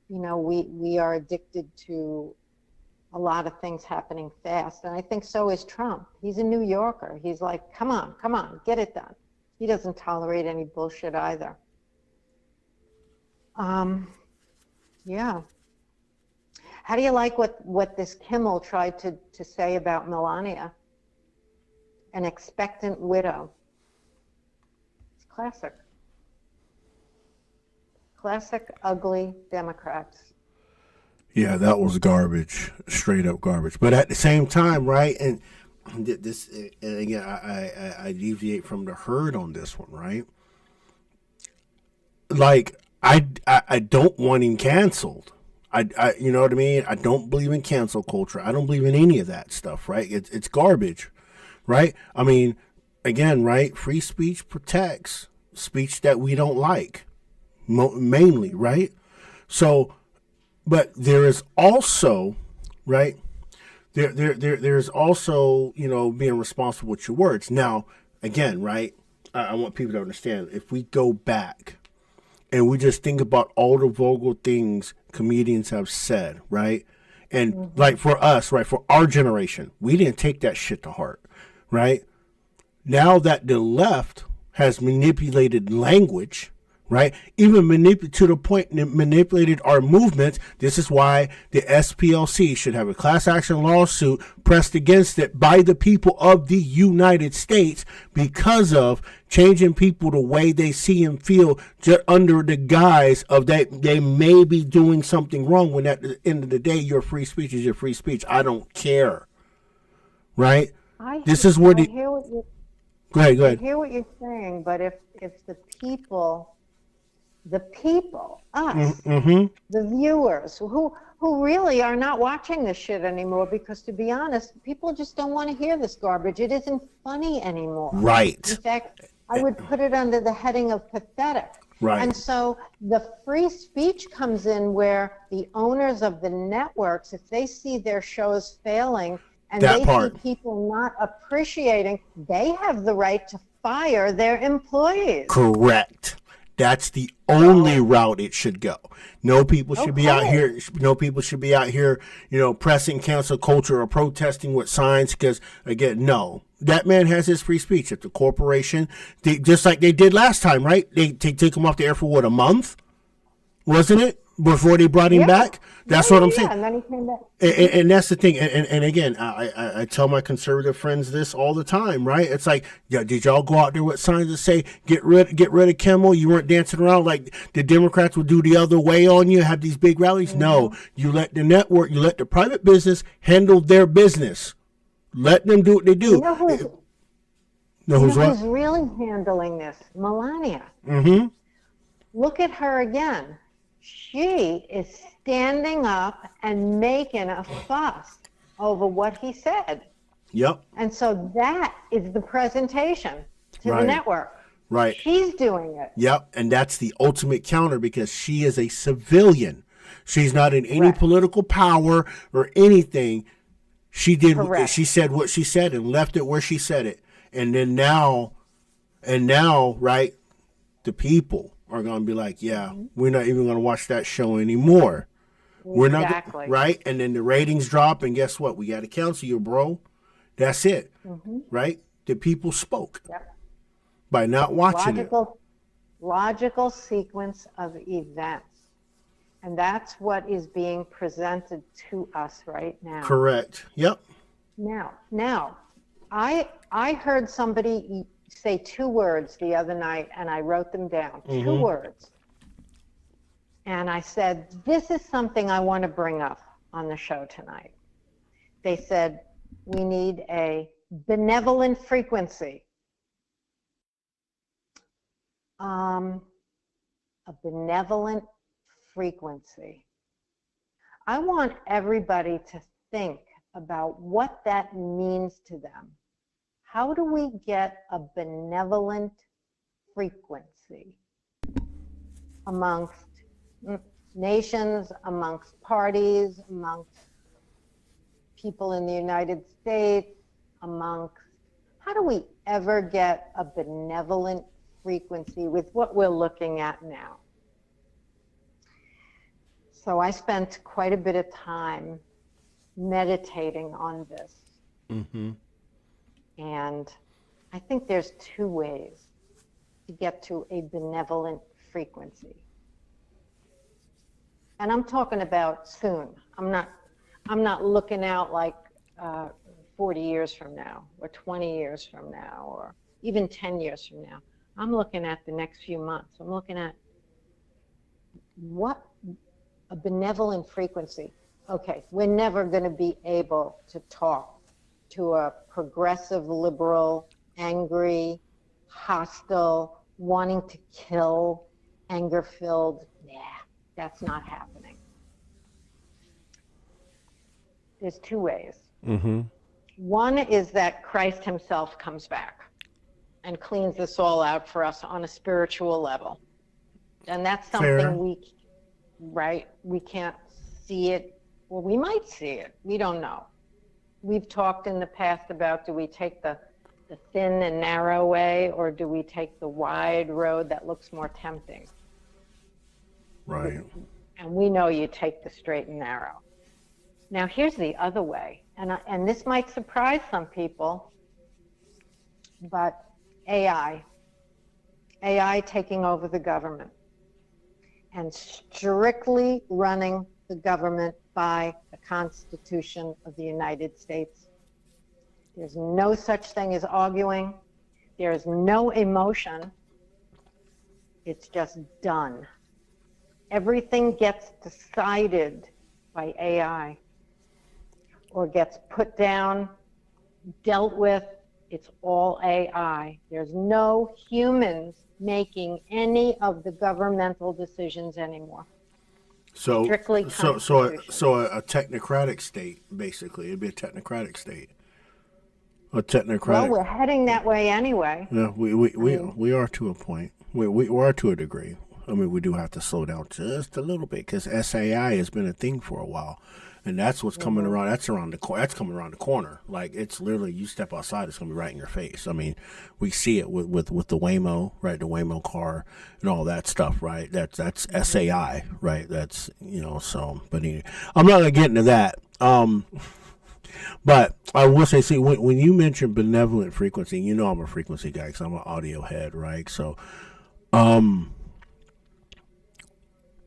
we are addicted to a lot of things happening fast, and I think so is Trump. He's a New Yorker. He's like, come on, get it done. He doesn't tolerate any bullshit either. Yeah. How do you like what this Kimmel tried to say about Melania? An expectant widow. It's classic. Classic ugly Democrats. Yeah, that was garbage, straight up garbage. But at the same time, right? And this, and again, I deviate from the herd on this one, right? Like, I don't want him canceled. I you know what I mean? I don't believe in cancel culture. I don't believe in any of that stuff, right? It's garbage, right? I mean, again, right? Free speech protects speech that we don't like, mainly, right? So, but there is also, right? There's also, being responsible with your words. Now, again, right? I want people to understand, if we go back and we just think about all the vulgar things comedians have said, right? And like for us, right, for our generation, we didn't take that shit to heart, right? Now that the left has manipulated language, right? Even to the point that manipulated our movements. This is why the SPLC should have a class action lawsuit pressed against it by the people of the United States because of changing people the way they see and feel just under the guise of that they may be doing something wrong, when at the end of the day, your free speech is your free speech. I don't care. Right? This is where Go ahead. I hear what you're saying, but if the people the people, us, Mm-hmm. the viewers who really are not watching this shit anymore, because to be honest, people just don't want to hear this garbage. It isn't funny anymore. Right. In fact, I would put it under the heading of pathetic. Right. And so the free speech comes in where the owners of the networks, if they see their shows failing and That they part. see people not appreciating, they have the right to fire their employees. Correct. That's the only route it should go. No people should be out Okay. here. No people should be out here, pressing cancel culture or protesting with signs. Because again, no, that man has his free speech. If the corporation, just like they did last time, right? They take him off the air for what, a month, wasn't it? Before they brought him Yeah. back. That's Yeah, what I'm yeah, saying. and then he came back. And that's the thing. And again, I tell my conservative friends this all the time, right? It's like, yeah, did y'all go out there with signs that say get rid of Kimmel? You weren't dancing around like the Democrats would do the other way on you, have these big rallies. Mm-hmm. No, you let the network, you let the private business handle their business. Let them do what they do. You know who's, No, who's what? who's really handling this? Melania. Mm-hmm. Look at her again. She is standing up and making a fuss over what he said. Yep. And so that is the presentation to Right. the network. Right. She's doing it. Yep, and that's the ultimate counter because she is a civilian. She's not in any Correct. political power or anything. She did. Correct. She said what she said and left it where she said it. And then now, right, the people are going to be like, yeah, we're not even going to watch that show anymore. We're not Exactly. right. And then the ratings drop, and guess what? We got to cancel you, bro. That's it, right? The people spoke Yep. by not watching it. Logical sequence of events. And that's what is being presented to us right now. Correct. Yep. Now, I heard somebody say two words the other night, and I wrote them down. Two words. And I said, this is something I want to bring up on the show tonight. They said, we need a benevolent frequency. A benevolent frequency. I want everybody to think about what that means to them. How do we get a benevolent frequency amongst nations, amongst parties, amongst people in the United States, how do we ever get a benevolent frequency with what we're looking at now? So I spent quite a bit of time meditating on this. Mm-hmm. And I think there's two ways to get to a benevolent frequency. And I'm talking about soon. I'm not looking out like 40 years from now or 20 years from now or even 10 years from now. I'm looking at the next few months. I'm looking at what a benevolent frequency. Okay, we're never going to be able to talk to a progressive, liberal, angry, hostile, wanting to kill, anger-filled. Nah, that's not happening. There's two ways. Mm-hmm. One is that Christ himself comes back and cleans this all out for us on a spiritual level. And that's something Fair. we can't see it. Well, we might see it. We don't know. We've talked in the past about, do we take the thin and narrow way, or do we take the wide road that looks more tempting? Right. And we know you take the straight and narrow. Now, here's the other way, and this might surprise some people, but AI taking over the government and strictly running the government by the Constitution of the United States. There's no such thing as arguing. There's no emotion. It's just done. Everything gets decided by AI or gets put down, dealt with It's all AI. There's no humans making any of the governmental decisions anymore. So, Strictly a technocratic state, basically. It'd be a technocratic state. A technocratic. Well, we're heading that way anyway. Yeah, we are to a point. We are to a degree. I mean, we do have to slow down just a little bit because SAI has been a thing for a while, and that's what's coming around. That's That's coming around the corner. Like, it's literally, you step outside, it's gonna be right in your face. I mean, we see it with the Waymo, right? The Waymo car and all that stuff, right? That's SAI, right? That's, so. But anyway, I'm not gonna get into that. But I will say, see, when you mention benevolent frequency, I'm a frequency guy because I'm an audio head, right? So,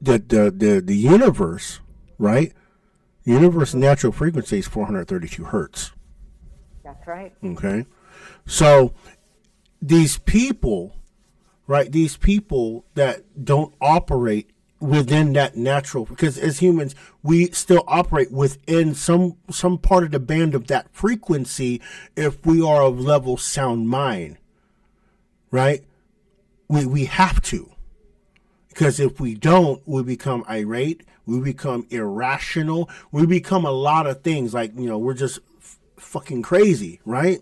the universe, right? Universe natural frequency is 432 hertz. That's right. Okay, so these people, right? These people that don't operate within that natural, because as humans we still operate within some part of the band of that frequency if we are of level sound mind, right? We have to, because if we don't, we become irate, we become irrational, we become a lot of things, like, we're just fucking crazy, right?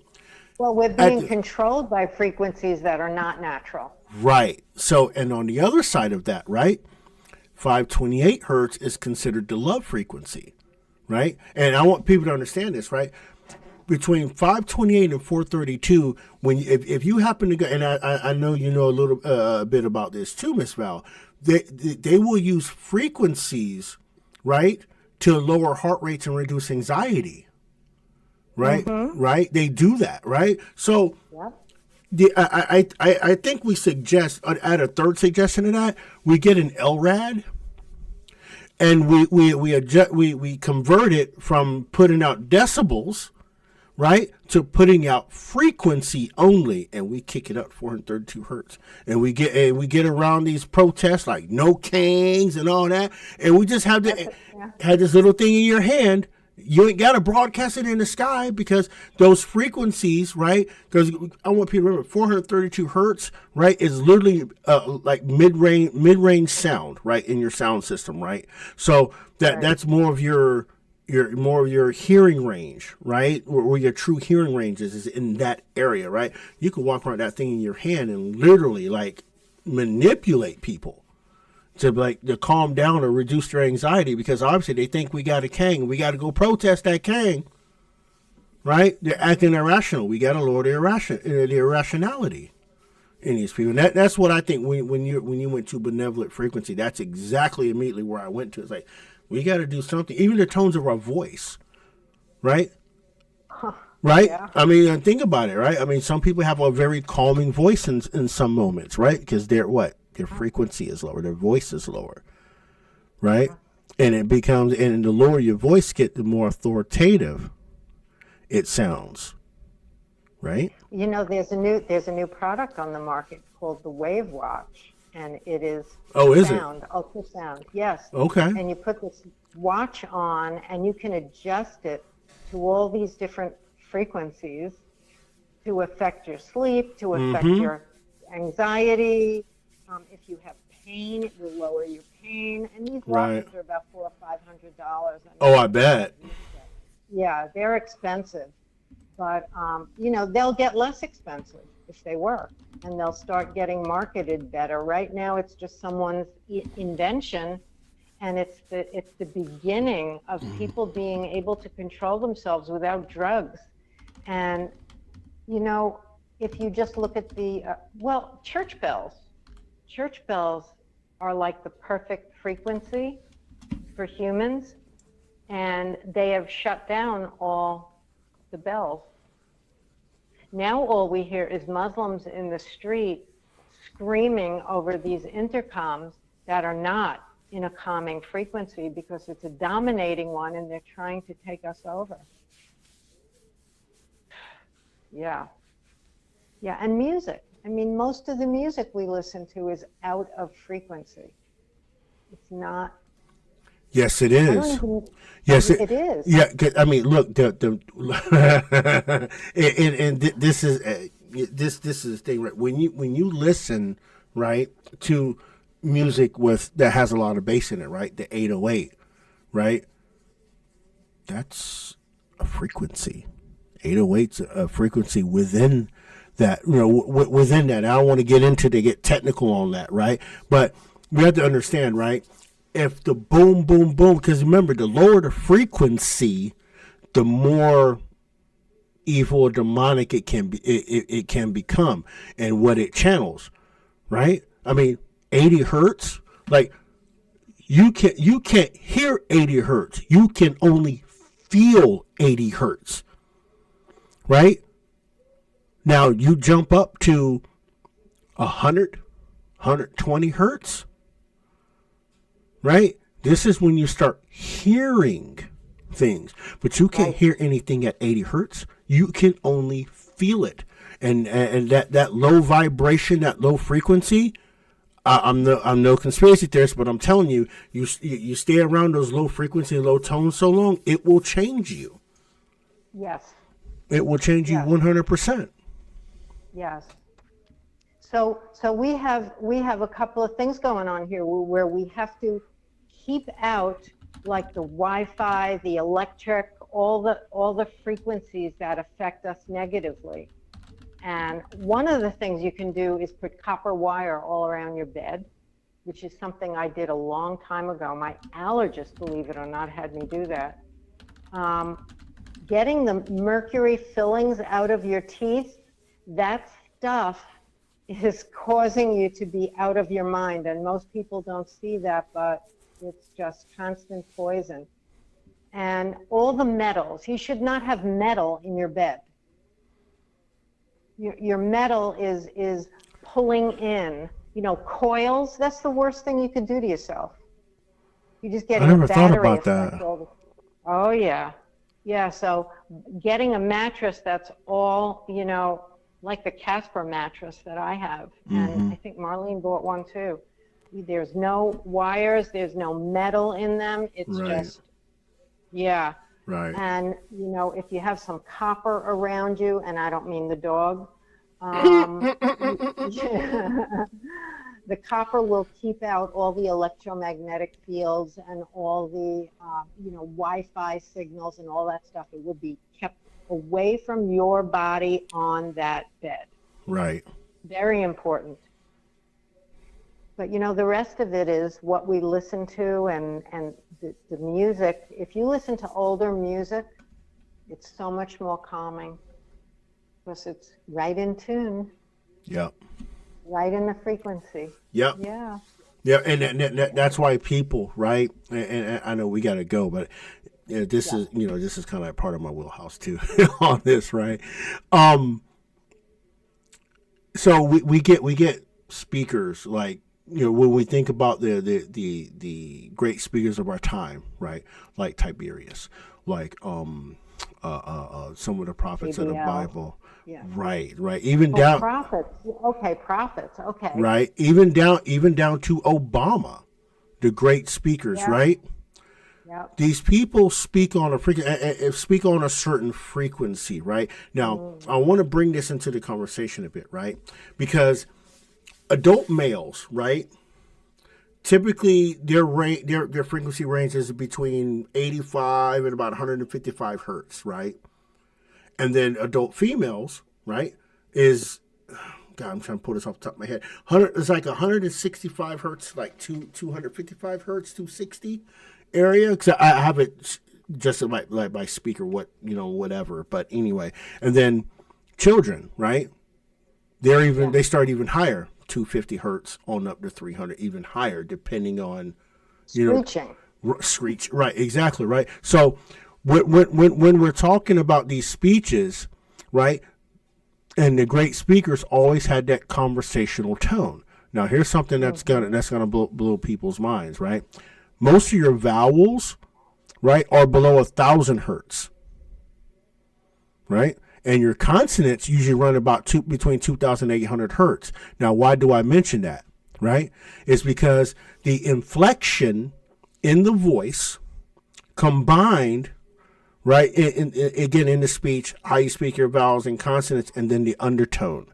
Well, we're being controlled by frequencies that are not natural. Right. So, and on the other side of that, right, 528 hertz is considered the love frequency, right? And I want people to understand this, right? Between 528 and 432, if you happen to go, and I know you know a little bit about this too, Miss Val, they will use frequencies, right, to lower heart rates and reduce anxiety, right? Right? They do that, right? So. Yep. I think we suggest, add a third suggestion to that, we get an LRAD, and we convert it from putting out decibels, right, to putting out frequency only, and we kick it up 432 hertz, and we get around these protests like no kings and all that, and we just have had this little thing in your hand. You ain't got to broadcast it in the sky, because those frequencies, right? Because I want people to remember, 432 hertz, right, is literally like mid-range sound, right, in your sound system, right? So that's more of your hearing range, right? Where your true hearing range is in that area, right? You can walk around that thing in your hand and literally like manipulate people to calm down or reduce their anxiety, because obviously they think we got a king and we got to go protest that king, right? They're acting irrational. We got to lower the irrationality in these people. And that's what I think when you went to benevolent frequency, that's exactly immediately where I went to. It's like, we got to do something. Even the tones of our voice, right? Right? Yeah. I mean, think about it, right? I mean, some people have a very calming voice in some moments, right? Because they're what? Their frequency is lower, their voice is lower, right? And it becomes, and the lower your voice gets, the more authoritative it sounds, right? There's a new product on the market called the Wave Watch, and it is ultrasound, yes. Okay. And you put this watch on, and you can adjust it to all these different frequencies to affect your sleep, to affect your anxiety. If you have pain, it will lower your pain. And these watches are about $400 or $500. I bet. Yeah, they're expensive, but they'll get less expensive if they work, and they'll start getting marketed better. Right now, it's just someone's invention, and it's the beginning of people being able to control themselves without drugs. And if you just look at the church bells. Church bells are like the perfect frequency for humans, and they have shut down all the bells. Now all we hear is Muslims in the street screaming over these intercoms that are not in a calming frequency, because it's a dominating one and they're trying to take us over. Yeah, and music. I mean, most of the music we listen to is out of frequency. It's not. Yes, it I don't is. even. Yes, It is. yeah. I mean, look, this is this is the thing, right? When you listen, right, to music that has a lot of bass in it, right? The 808, right? That's a frequency. 808's a frequency within that, within that. I don't want to get technical on that, right? But we have to understand, right? If the boom, boom, boom, because remember, the lower the frequency, the more evil or demonic it can be. It can become, and what it channels, right? I mean, 80 hertz, like you can't hear 80 hertz. You can only feel 80 hertz, right? Now you jump up to 100, 120 hertz. Right? This is when you start hearing things, but you can't hear anything at 80 hertz. You can only feel it. And that low vibration, that low frequency, I'm no conspiracy theorist, but I'm telling you, you stay around those low frequency, low tones so long, it will change you. Yes. It will change you 100%. Yes. So we have a couple of things going on here where we have to keep out, like the Wi-Fi, the electric, all the frequencies that affect us negatively. And one of the things you can do is put copper wire all around your bed, which is something I did a long time ago. My allergist, believe it or not, had me do that. Getting the mercury fillings out of your teeth, that stuff is causing you to be out of your mind. And most people don't see that, but it's just constant poison. And all the metals, you should not have metal in your bed. Your metal is pulling in, coils. That's the worst thing you could do to yourself. You just get I never thought about that. Oh yeah. Yeah, so getting a mattress that's all, like the Casper mattress that I have, and I think Marlene bought one too. There's no wires, there's no metal in them. It's just, yeah. Right. And, if you have some copper around you, and I don't mean the dog, the copper will keep out all the electromagnetic fields and all the, Wi-Fi signals and all that stuff. It will be kept away from your body on that bed. Right. Very important. But the rest of it is what we listen to and the music. If you listen to older music, it's so much more calming because it's right in tune. Yep. Right in the frequency. Yep. Yeah. Yeah, and that's why people, right? And I know we got to go, but this is this is kind of like part of my wheelhouse too on this, right? So we get speakers like when we think about the great speakers of our time, right? Like Tiberius, like some of the prophets of the Bible. Yeah. Right. Even down prophets. Okay. Right. Even down to Obama, the great speakers, right? Yep. These people speak on a certain frequency, right? Now, I want to bring this into the conversation a bit, right? Because adult males, right? Typically, their frequency range is between 85 and about 155 hertz, right? And then adult females, right, is, God, I'm trying to pull this off the top of my head. It's like 165 hertz, like 255 hertz, 260 area. Because I have it just like by speaker, whatever. But anyway, and then children, right? They start even higher, 250 hertz on up to 300, even higher, depending on, screech. Right, exactly, right. So when we're talking about these speeches, right, and the great speakers always had that conversational tone. Now, here's something that's gonna blow people's minds, right? Most of your vowels, right, are below 1,000 hertz, right, and your consonants usually run about between 2,800 hertz. Now, why do I mention that? Right, it's because the inflection in the voice combined, right, again, in the speech, how you speak your vowels and consonants, and then the undertone.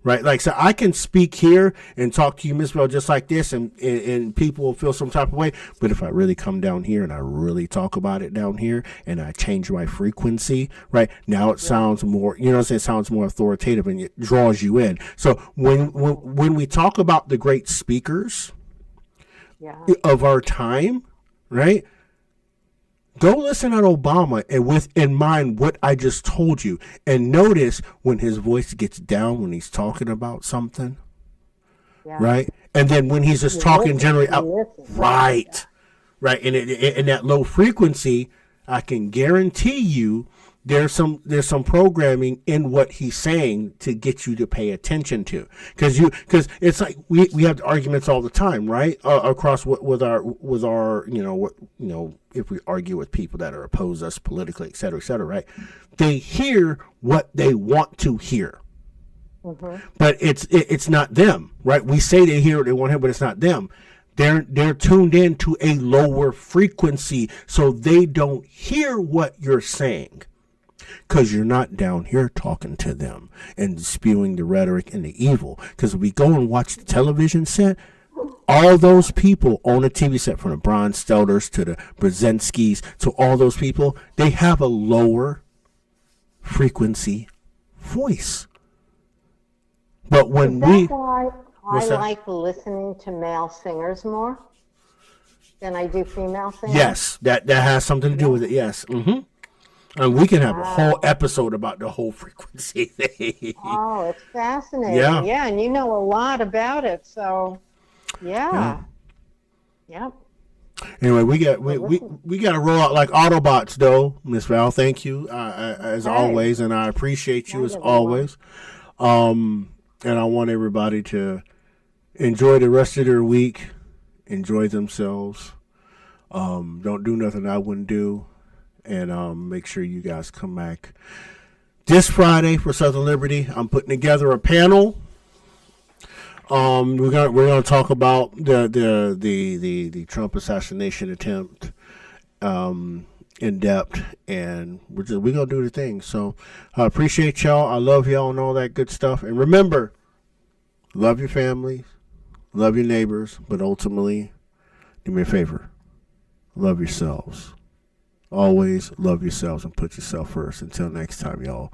Right, like, so I can speak here and talk to you, Miss Bell, just like this, and people will feel some type of way. But if I really come down here and I really talk about it down here, and I change my frequency, right, now it sounds more, you know what I'm saying, it sounds more authoritative, and it draws you in. So when we talk about the great speakers of our time, right, go listen to Obama and with in mind what I just told you, and notice when his voice gets down when he's talking about something, right? And then when he's just talking generally out, right, and in that low frequency, I can guarantee you there's some programming in what he's saying to get you to pay attention to, because it's like we have arguments all the time, right? Across with our if we argue with people that are opposed us politically, et cetera, right? They hear what they want to hear, but it's not them, right? We say they hear what they want to hear, but it's not them. They're tuned in to a lower frequency, so they don't hear what you're saying. Because you're not down here talking to them and spewing the rhetoric and the evil. Because if we go and watch the television set, all those people on a TV set, from the Bron Stelders to the Brzezinskis to all those people, they have a lower frequency voice. But when why I like listening to male singers more than I do female singers? Yes, that has something to do with it. Yes. Mm-hmm. And we can have a whole episode about the whole frequency thing. Oh, it's fascinating. Yeah, and you know a lot about it, so yeah. Anyway, we got to roll out like Autobots, though, Miss Val. Thank you as always, and I appreciate you as always. And I want everybody to enjoy the rest of their week, enjoy themselves. Don't do nothing I wouldn't do. And make sure you guys come back this Friday for Southern Liberty. I'm putting together a panel. We're gonna talk about the Trump assassination attempt in depth, and we're gonna do the thing. So I appreciate y'all. I love y'all and all that good stuff. And remember, love your families, love your neighbors, but ultimately, do me a favor, love yourselves. Always love yourselves and put yourself first. Until next time, y'all.